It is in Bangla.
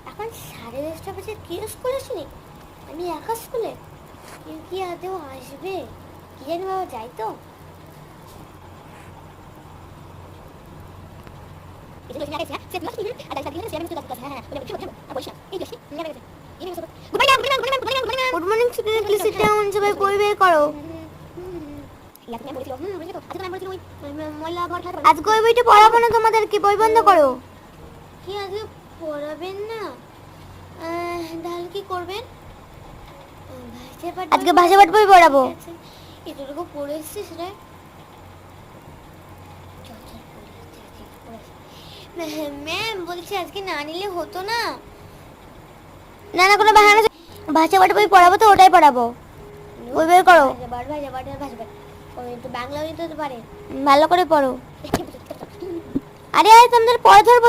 এখন 10:30 বাজে, কেউ স্কুল আসেনি, আমি একা স্কুলে। কেউ কি আদেও আসবে কি জানি বাবা, যাই তো। গুড মর্নিং সবাই বই বের করো। আজকে ওই বইটা পড়াবো না তোমাদেরকে, বই বন্ধ করো। কি আজকে পড়াবেন না? তাহলে কি করবেন? আজকে ভাষা পাঠ বই পড়াবো। এটুকু পড়ে এসছিস রে? ম্যাম বলছি আজকে না নিলে হতো না? না না, কোনো বাহানা। ভাষা পাঠ বই পড়াবো তো, ওটাই পড়াবো। বই বের করো। বাংলা তো পারে, ভালো করে পড়ো। আরে আরে তোমাদের পড়া ধরবো।